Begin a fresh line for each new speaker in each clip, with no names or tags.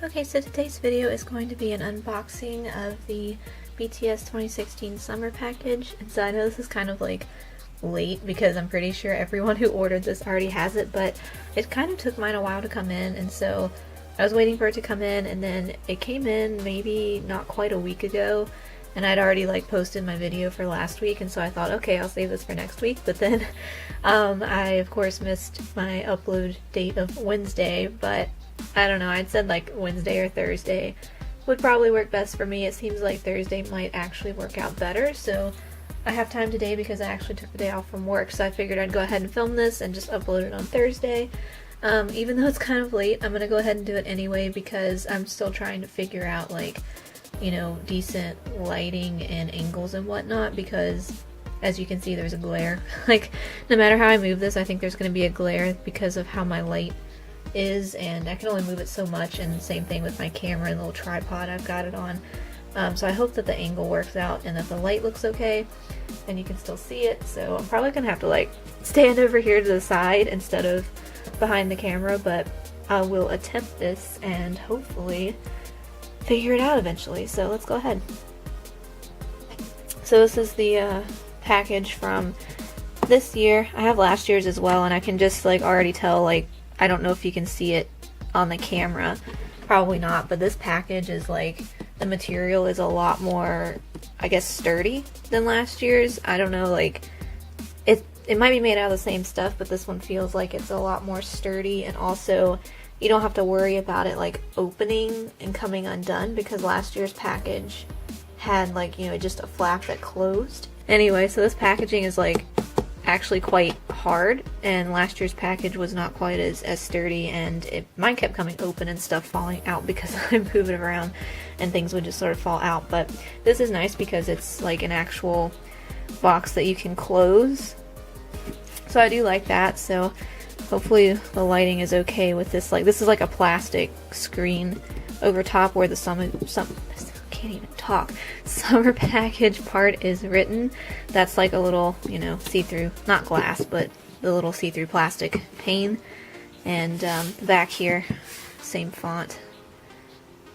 Okay, so today's video is going to be an unboxing of the BTS 2016 summer package. And so I know this is kind of like late because I'm pretty sure everyone who ordered this already has it, but it kind of took mine a while to come in, and so I was waiting for it to come in, and then it came in maybe not quite a week ago, and I'd already like posted my video for last week, and so I thought, okay, I'll save this for next week. But then I of course missed my upload date of Wednesday, but I don't know, I'd said like Wednesday or Thursday would probably work best for me. It seems like Thursday might actually work out better, so I have time today because I actually took the day off from work, so I figured I'd go ahead and film this and just upload it on Thursday. Even though it's kind of late, I'm gonna go ahead and do it anyway because I'm still trying to figure out, like, you know, decent lighting and angles and whatnot, because as you can see there's a glare. Like, no matter how I move this, I think there's gonna be a glare because of how my light is, and I can only move it so much, and same thing with my camera and little tripod I've got it on. So I hope that the angle works out and that the light looks okay and you can still see it. So I'm probably gonna have to like stand over here to the side instead of behind the camera, but I will attempt this and hopefully figure it out eventually. So let's go ahead. So this is the package from this year. I have last year's as well, and I can just like already tell, like, I don't know if you can see it on the camera, probably not, but this package is like, the material is a lot more, I guess, sturdy than last year's. I don't know, like, it might be made out of the same stuff, but this one feels like it's a lot more sturdy, and also you don't have to worry about it like opening and coming undone, because last year's package had, like, you know, just a flap that closed. Anyway, so this packaging is like actually quite hard, and last year's package was not quite as sturdy, and mine kept coming open and stuff falling out because I moved it around and things would just sort of fall out. But this is nice because it's like an actual box that you can close, so I do like that. So hopefully the lighting is okay with this. Like, this is like a plastic screen over top where the summer package part is written. That's like a little, you know, see-through, not glass, but the little see-through plastic pane. And back here, same font.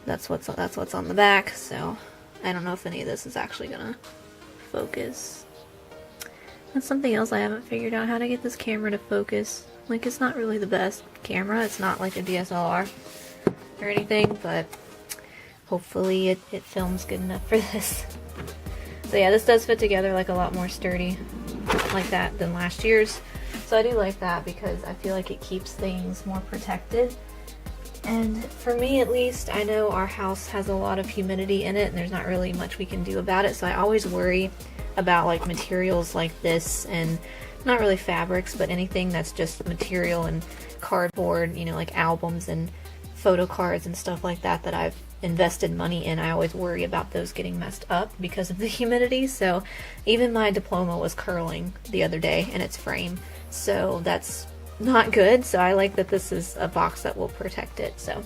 That's what's on the back. So I don't know if any of this is actually gonna focus. That's something else I haven't figured out, how to get this camera to focus. Like, it's not really the best camera. It's not like a DSLR or anything, but hopefully it films good enough for this. So yeah, this does fit together like a lot more sturdy like that than last year's. So I do like that because I feel like it keeps things more protected. And for me, at least, I know our house has a lot of humidity in it and there's not really much we can do about it. So I always worry about like materials like this, and not really fabrics, but anything that's just material and cardboard, you know, like albums and photo cards and stuff like that that I've invested money in. I always worry about those getting messed up because of the humidity. So even my diploma was curling the other day in its frame, so that's not good. So I like that this is a box that will protect it. So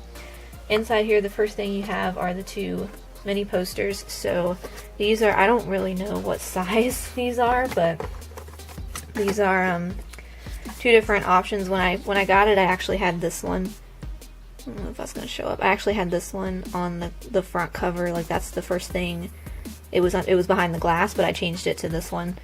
inside here, the first thing you have are the two mini posters. So these are, I don't really know what size these are, but these are two different options. When I got it, I actually had this one. I don't know if that's going to show up. I actually had this one on the front cover. Like, that's the first thing. It was behind the glass, but I changed it to this one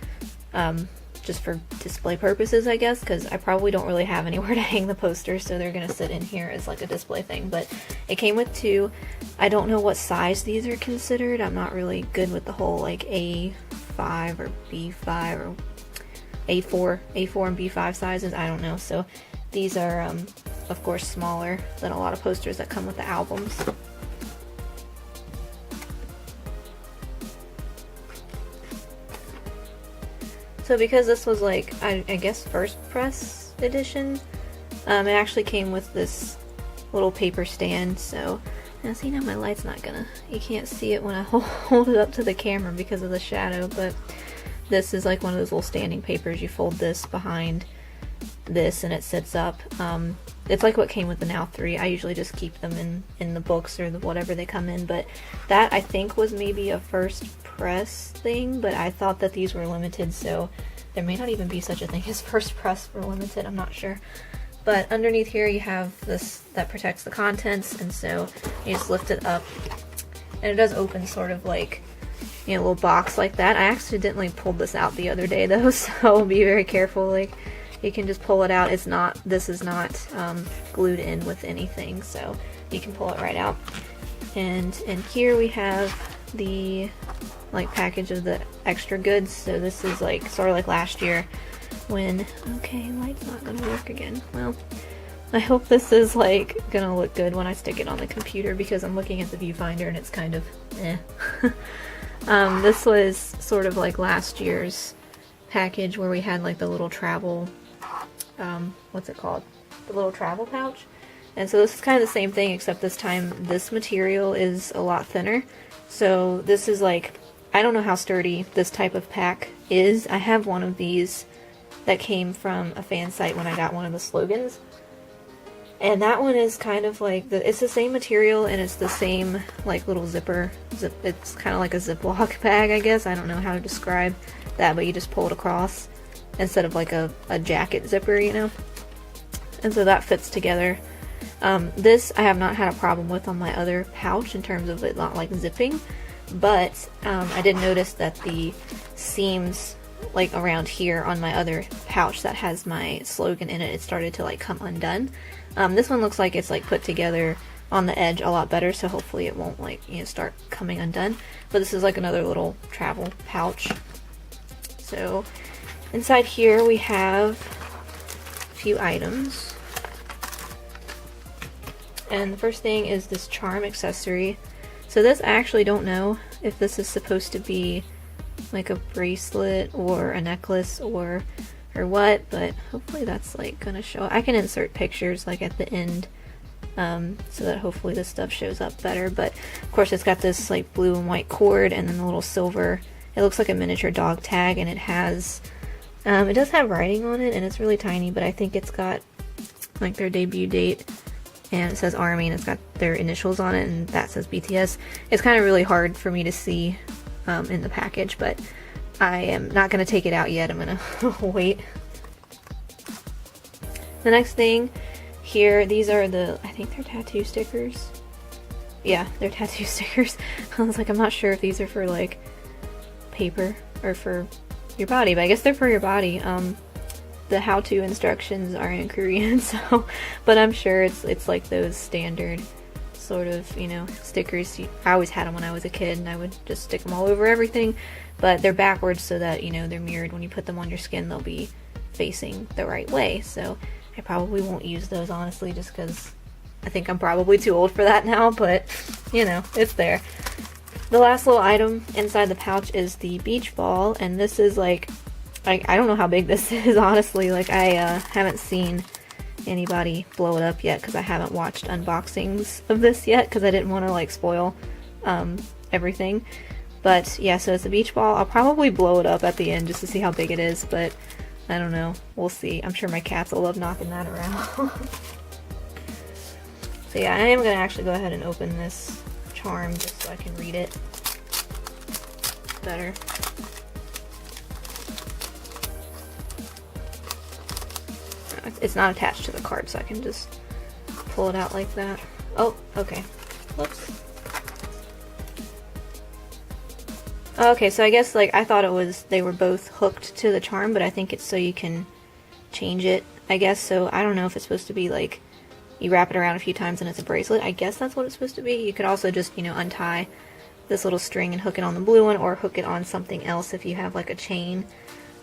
just for display purposes, I guess, because I probably don't really have anywhere to hang the posters, so they're going to sit in here as like a display thing. But it came with two. I don't know what size these are considered. I'm not really good with the whole like A5 or B5 or A4 and B5 sizes. I don't know. So these are of course smaller than a lot of posters that come with the albums. So because this was like, I guess first press edition, it actually came with this little paper stand. So now see, now my light's not gonna, you can't see it when I hold it up to the camera because of the shadow, but this is like one of those little standing papers. You fold this behind this and it sits up. It's like what came with the Now 3. I usually just keep them in the books or whatever they come in, but that I think was maybe a first press thing, but I thought that these were limited, so there may not even be such a thing as first press for limited, I'm not sure. But underneath here you have this that protects the contents, and so you just lift it up, and it does open sort of like, you know, a little box like that. I accidentally pulled this out the other day though, so be very careful. Like, you can just pull it out. This is not glued in with anything, so you can pull it right out. And in here we have the like package of the extra goods. So this is like sort of like last year when, okay, light's not gonna work again. Well, I hope this is like gonna look good when I stick it on the computer, because I'm looking at the viewfinder and it's kind of eh. This was sort of like last year's package where we had like the little travel, what's it called? The little travel pouch. And so this is kind of the same thing, except this time this material is a lot thinner. So this is like, I don't know how sturdy this type of pack is. I have one of these that came from a fan site when I got one of the slogans. And that one is kind of like, it's the same material and it's the same like little zipper. It's kind of like a Ziploc bag, I guess. I don't know how to describe that, but you just pull it across instead of like a jacket zipper, you know? And so that fits together. This I have not had a problem with on my other pouch in terms of it not like zipping, but I did notice that the seams like around here on my other pouch that has my slogan in it, it started to like come undone. This one looks like it's like put together on the edge a lot better, so hopefully it won't like, you know, start coming undone. But this is like another little travel pouch. So inside here we have a few items. And the first thing is this charm accessory. So this, I actually don't know if this is supposed to be like a bracelet or a necklace or what, but hopefully that's like gonna show. I can insert pictures like at the end, so that hopefully this stuff shows up better. But of course it's got this like blue and white cord, and then the little silver, it looks like a miniature dog tag, and it has it does have writing on it, and it's really tiny, but I think it's got like their debut date, and it says ARMY, and it's got their initials on it, and that says BTS. It's kind of really hard for me to see in the package, but I am not going to take it out yet. I'm going to wait. The next thing here, these are I think they're tattoo stickers. Yeah, they're tattoo stickers. I was like, I'm not sure if these are for like paper or for your body, but I guess they're for your body. The how-to instructions are in Korean, so, but I'm sure it's like those standard sort of, you know, stickers. I always had them when I was a kid, and I would just stick them all over everything, but they're backwards so that, you know, they're mirrored. When you put them on your skin, they'll be facing the right way. So I probably won't use those, honestly, just because I think I'm probably too old for that now, but, you know, it's there. The last little item inside the pouch is the beach ball, and this is like, I don't know how big this is, honestly. Like, I haven't seen anybody blow it up yet, because I haven't watched unboxings of this yet, because I didn't want to like spoil everything. But yeah, so it's a beach ball. I'll probably blow it up at the end just to see how big it is, but I don't know. We'll see. I'm sure my cats will love knocking that around. So yeah, I am going to actually go ahead and open this charm just so I can read it better. It's not attached to the card, so I can just pull it out like that. Oh, okay. Whoops. Okay, so I guess like I thought it was they were both hooked to the charm, but I think it's so you can change it, I guess. So I don't know if it's supposed to be like you wrap it around a few times and it's a bracelet. I guess that's what it's supposed to be. You could also just, you know, untie this little string and hook it on the blue one, or hook it on something else if you have like a chain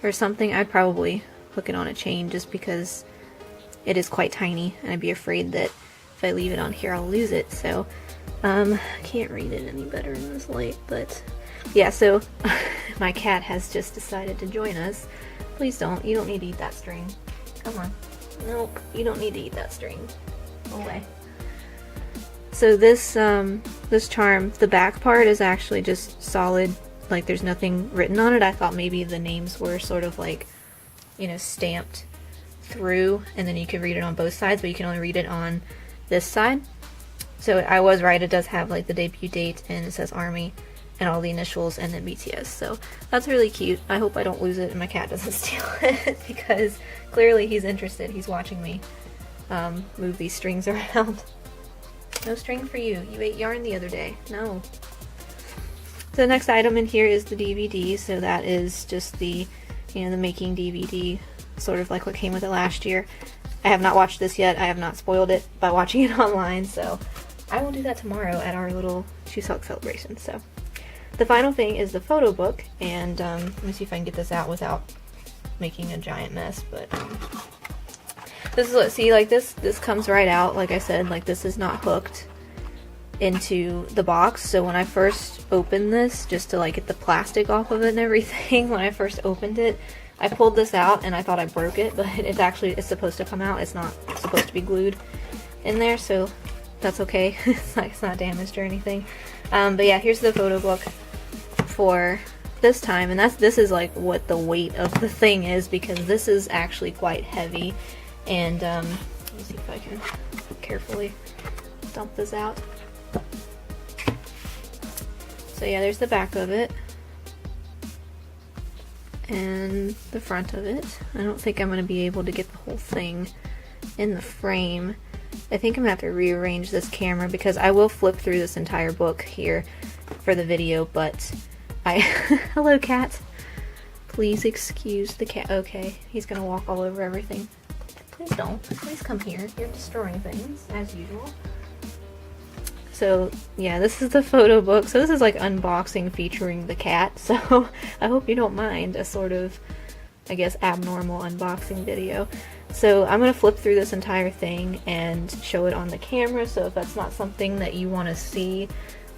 or something. I'd probably hook it on a chain just because it is quite tiny, and I'd be afraid that if I leave it on here I'll lose it. So I can't read it any better in this light, but yeah, so my cat has just decided to join us. Please don't. You don't need to eat that string. Come on. Nope, you don't need to eat that string. Go away. So this this charm, the back part is actually just solid, like there's nothing written on it. I thought maybe the names were sort of like, you know, stamped through, and then you can read it on both sides, but you can only read it on this side. So I was right, it does have like the debut date, and it says ARMY and all the initials, and then BTS. So that's really cute. I hope I don't lose it and my cat doesn't steal it, because clearly he's interested. He's watching me move these strings around. No string for you. You ate yarn the other day. No. So the next item in here is the DVD. So that is just the, you know, the making DVD, sort of like what came with it last year. I have not watched this yet. I have not spoiled it by watching it online, so I will do that tomorrow at our little Shoe Sock celebration. So the final thing is the photo book, and let me see if I can get this out without making a giant mess. But this is what, see, like this comes right out. Like I said, like this is not hooked into the box. So when I first opened this, just to like get the plastic off of it and everything, when I first opened it, I pulled this out and I thought I broke it, but it's supposed to come out. It's not supposed to be glued in there, so that's okay. It's not damaged or anything. But yeah, here's the photo book for this time, and this is like what the weight of the thing is, because this is actually quite heavy. And let me see if I can carefully dump this out. So yeah, there's the back of it and the front of it. I don't think I'm going to be able to get the whole thing in the frame. I think I'm going to have to rearrange this camera, because I will flip through this entire book here for the video, but hello cat. Please excuse the cat. Okay, he's going to walk all over everything. Please don't. Please come here. You're destroying things, as usual. So yeah, this is the photo book. So this is like unboxing featuring the cat. So I hope you don't mind a sort of, I guess, abnormal unboxing video. So I'm going to flip through this entire thing and show it on the camera. So if that's not something that you want to see,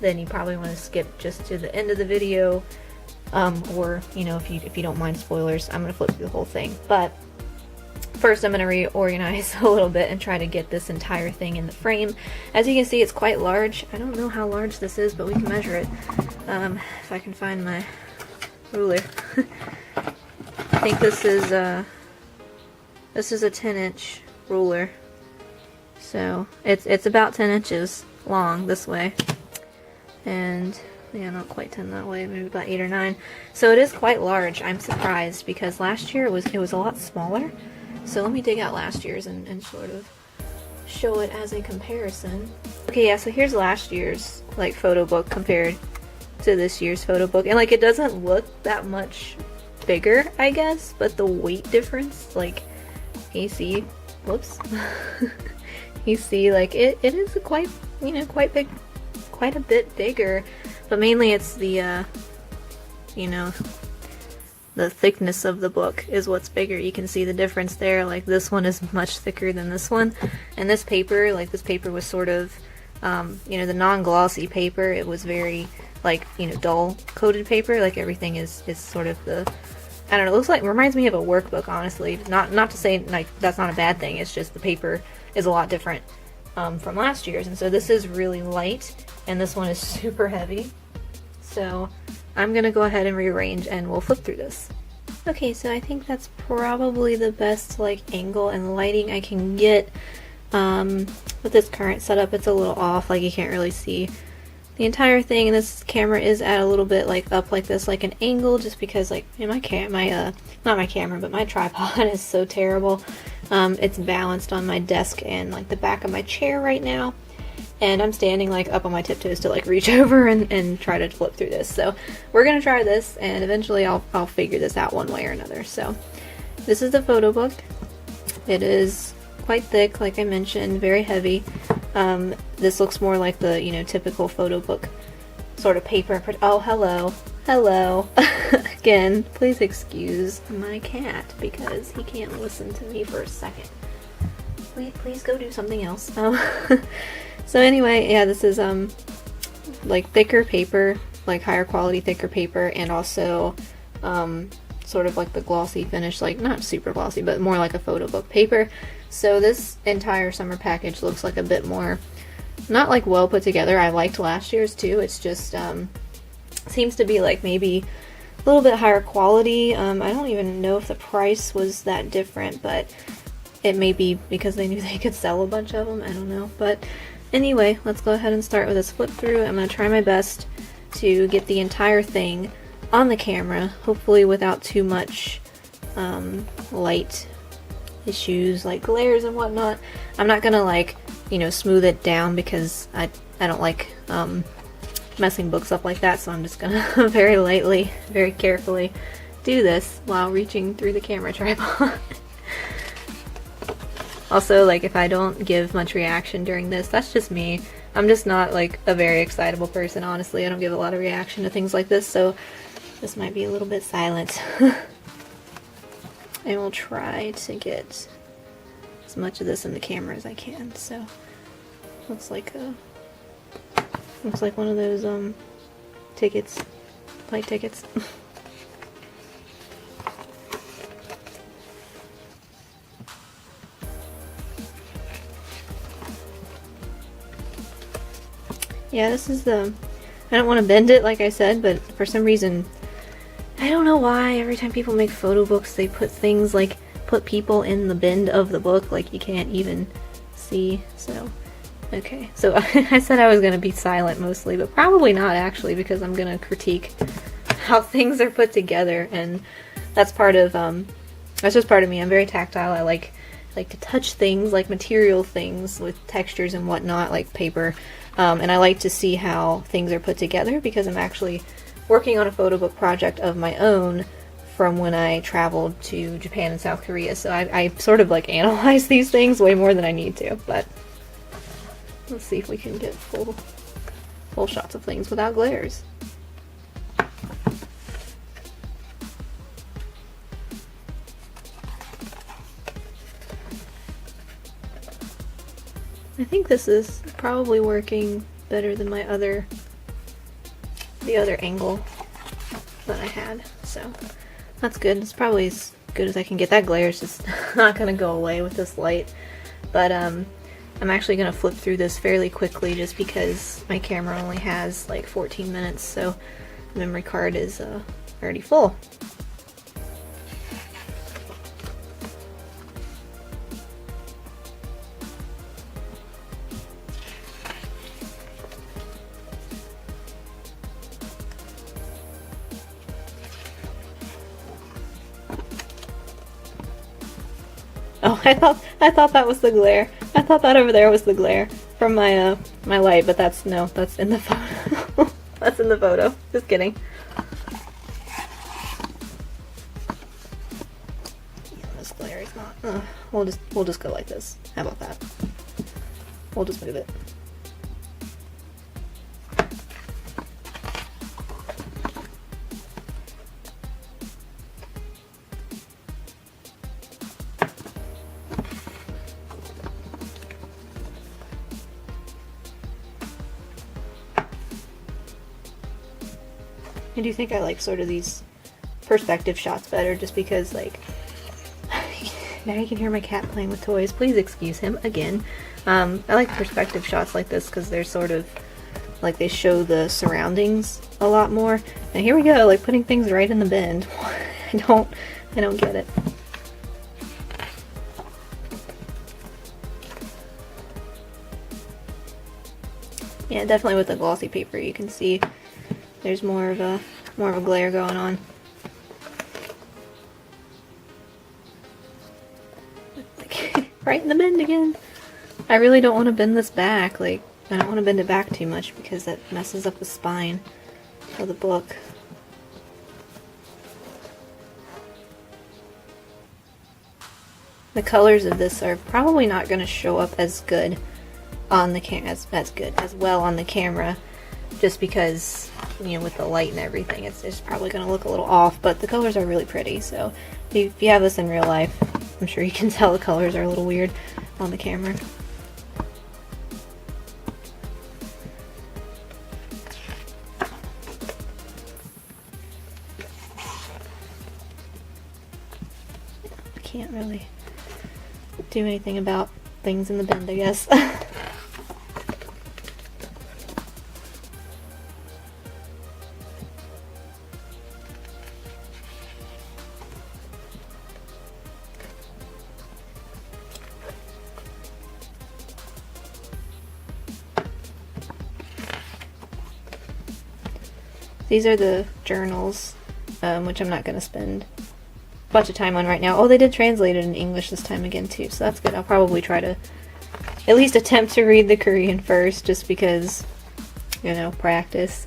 then you probably want to skip just to the end of the video. Or, you know, if you don't mind spoilers, I'm going to flip through the whole thing. But first, I'm going to reorganize a little bit and try to get this entire thing in the frame. As you can see, it's quite large. I don't know how large this is, but we can measure it. If I can find my ruler. I think this is a 10-inch ruler. So it's about 10 inches long this way. And yeah, not quite 10 that way, maybe about 8 or 9. So it is quite large. I'm surprised, because last year it was a lot smaller. So let me dig out last year's and sort of show it as a comparison. Okay, yeah, so here's last year's like photo book compared to this year's photo book. And like it doesn't look that much bigger, I guess, but the weight difference, like, you see, whoops. You see, like it is quite, you know, quite big, quite a bit bigger. But mainly it's the you know, the thickness of the book is what's bigger. You can see the difference there. Like this one is much thicker than this one, and this paper, like this paper was sort of, you know, the non-glossy paper. It was very like, you know, dull coated paper. Like everything is sort of the, I don't know. It looks like, reminds me of a workbook, honestly. Not to say like that's not a bad thing. It's just the paper is a lot different from last year's, and so this is really light, and this one is super heavy. So I'm gonna go ahead and rearrange and we'll flip through this. Okay, so I think that's probably the best like angle and lighting I can get. With this current setup, it's a little off, like you can't really see the entire thing, and this camera is at a little bit like up like this, like an angle, just because like, you know, not my camera, but my tripod is so terrible. It's balanced on my desk and like the back of my chair right now. And I'm standing like up on my tiptoes to like reach over and try to flip through this. So we're gonna try this, and eventually I'll figure this out one way or another. So this is the photo book. It is quite thick, like I mentioned, very heavy. This looks more like the, you know, typical photo book sort of paper. Oh, hello. Again, please excuse my cat because he can't listen to me for a second. Please go do something else. So anyway, yeah, this is like thicker paper, like higher quality thicker paper, and also sort of like the glossy finish, like not super glossy, but more like a photo book paper. So this entire summer package looks like a bit more, not like well put together. I liked last year's too. It's just seems to be like maybe a little bit higher quality. I don't even know if the price was that different, but it may be because they knew they could sell a bunch of them. I don't know, but anyway, let's go ahead and start with this flip through. I'm going to try my best to get the entire thing on the camera, hopefully without too much light issues like glares and whatnot. I'm not gonna like, you know, smooth it down because I don't like messing books up like that, so I'm just gonna very lightly, very carefully do this while reaching through the camera tripod. Also, like, if I don't give much reaction during this, that's just me. I'm just not like a very excitable person, honestly. I don't give a lot of reaction to things like this, so this might be a little bit silent. I will try to get as much of this in the camera as I can. So looks like one of those tickets, flight tickets. Yeah, this is I don't want to bend it like I said, but for some reason, I don't know why, every time people make photo books they put things like, put people in the bend of the book like you can't even see, so, okay. So I said I was going to be silent mostly, but probably not actually, because I'm going to critique how things are put together, and that's part of, that's just part of me. I'm very tactile. I like to touch things, like material things with textures and whatnot, like paper. And I like to see how things are put together because I'm actually working on a photo book project of my own from when I traveled to Japan and South Korea. So I sort of like analyze these things way more than I need to, but let's see if we can get full shots of things without glares. I think this is probably working better than the other angle that I had, so that's good. It's probably as good as I can get. That glare is just not gonna go away with this light, but I'm actually gonna flip through this fairly quickly just because my camera only has like 14 minutes, so the memory card is already full. Oh, I thought that was the glare. I thought that over there was the glare from my my light, but that's in the photo. That's in the photo. Just kidding. Yeah, this glare is not. We'll just go like this. How about that? We'll just move it. I do think I like sort of these perspective shots better just because, like, now you can hear my cat playing with toys. Please excuse him again. I like perspective shots like this because they're sort of like they show the surroundings a lot more. And here we go, like putting things right in the bend. I don't get it. Yeah, definitely with the glossy paper you can see there's more of a glare going on. Like, right in the bend again. I really don't want to bend this back. Like, I don't want to bend it back too much because that messes up the spine of the book. The colors of this are probably not going to show up as good on the as well on the camera, just because, you know, with the light and everything, it's probably going to look a little off, but the colors are really pretty, so if you have this in real life, I'm sure you can tell the colors are a little weird on the camera. I can't really do anything about things in the bend, I guess. These are the journals, which I'm not going to spend bunch of time on right now. Oh, they did translate it in English this time again too, so that's good. I'll probably try to at least attempt to read the Korean first, just because, you know, practice.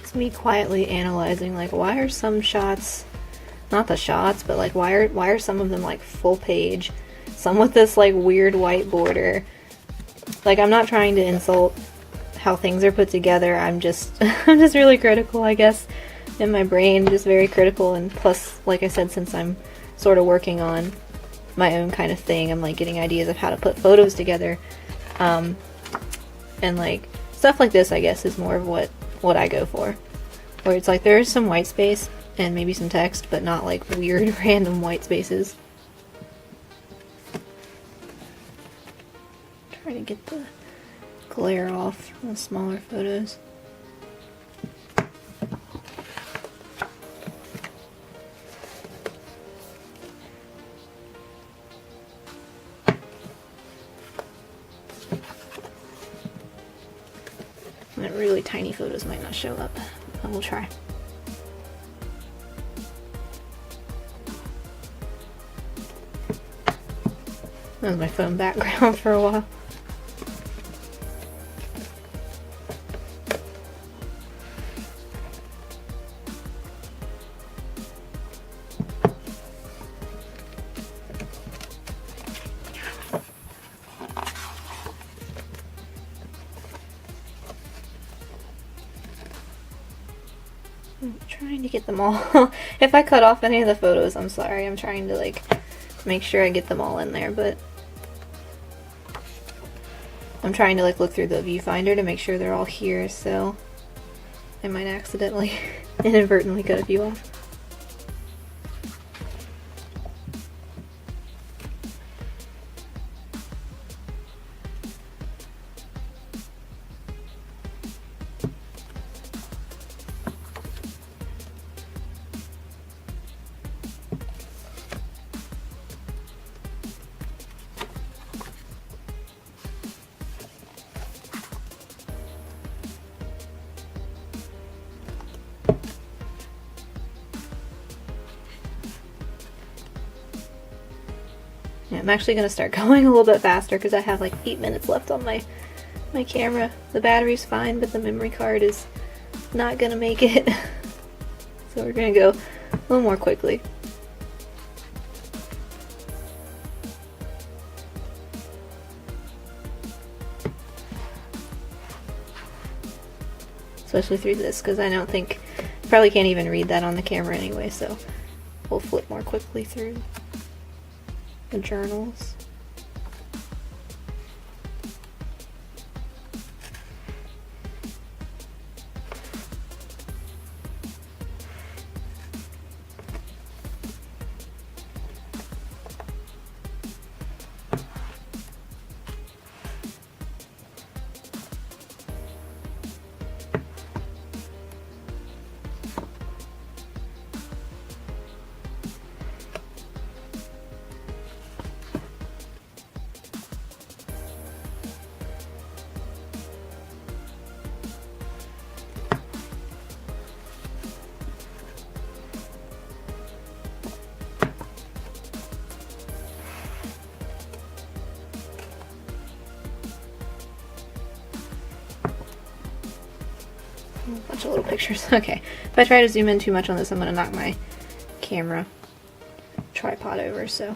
It's me quietly analyzing, like, why are some shots, not the shots, but like why are some of them like full page, some with this like weird white border. Like, I'm not trying to insult how things are put together, I'm just I'm just really critical, I guess, in my brain, just very critical. And plus, like I said, since I'm sort of working on my own kind of thing, I'm like getting ideas of how to put photos together, and like stuff like this, I guess, is more of what I go for, where it's like there's some white space and maybe some text, but not like weird random white spaces. Trying to get the glare off on smaller photos. And really tiny photos might not show up, but we'll try. That was my phone background for a while. I'm trying to get them all. If I cut off any of the photos, I'm sorry. I'm trying to like make sure I get them all in there, but I'm trying to like look through the viewfinder to make sure they're all here, so I might accidentally inadvertently cut a few off. Yeah, I'm actually gonna start going a little bit faster because I have like 8 minutes left on my camera. The battery's fine, but the memory card is not gonna make it. So we're gonna go a little more quickly. Especially through this, because I don't think, probably can't even read that on the camera anyway, so we'll flip more quickly through the journals. A bunch of little pictures. Okay, if I try to zoom in too much on this, I'm gonna knock my camera tripod over, so.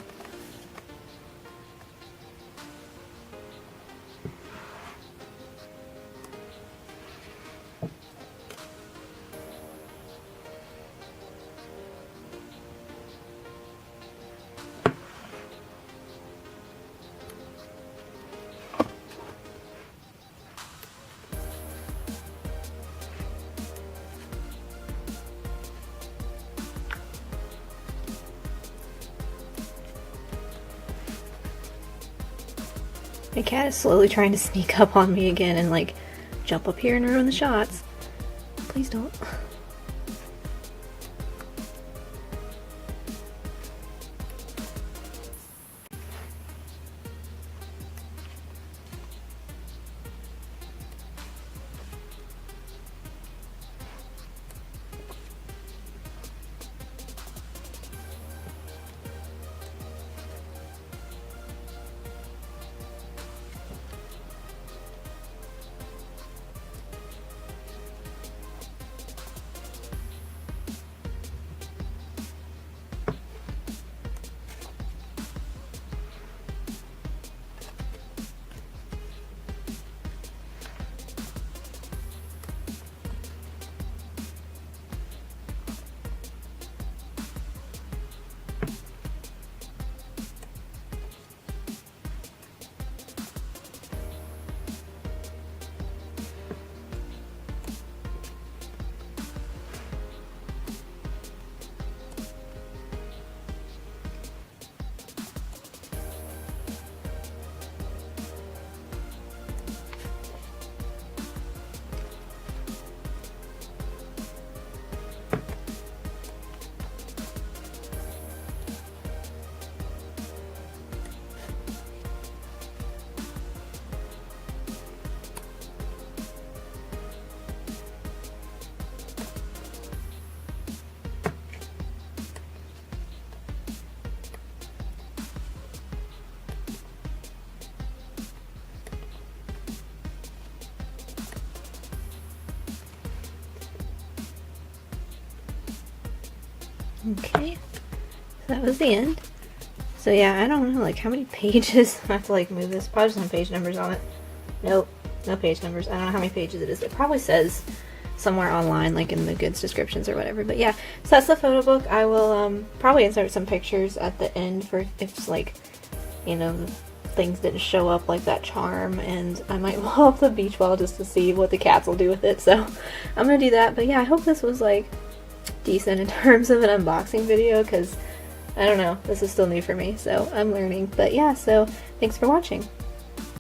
My cat is slowly trying to sneak up on me again and like jump up here and ruin the shots. Please don't. Okay, so that was the end. So yeah, I don't know, like, how many pages I have to, like, move this. Probably some page numbers on it. Nope, no page numbers. I don't know how many pages it is. It probably says somewhere online, like in the goods descriptions or whatever. But yeah, so that's the photo book. I will probably insert some pictures at the end for if it's, like, you know, things didn't show up, like that charm, and I might pull up the beach ball just to see what the cats will do with it. So I'm gonna do that. But yeah, I hope this was, like, decent in terms of an unboxing video, because I don't know, this is still new for me, so I'm learning. But yeah, so thanks for watching.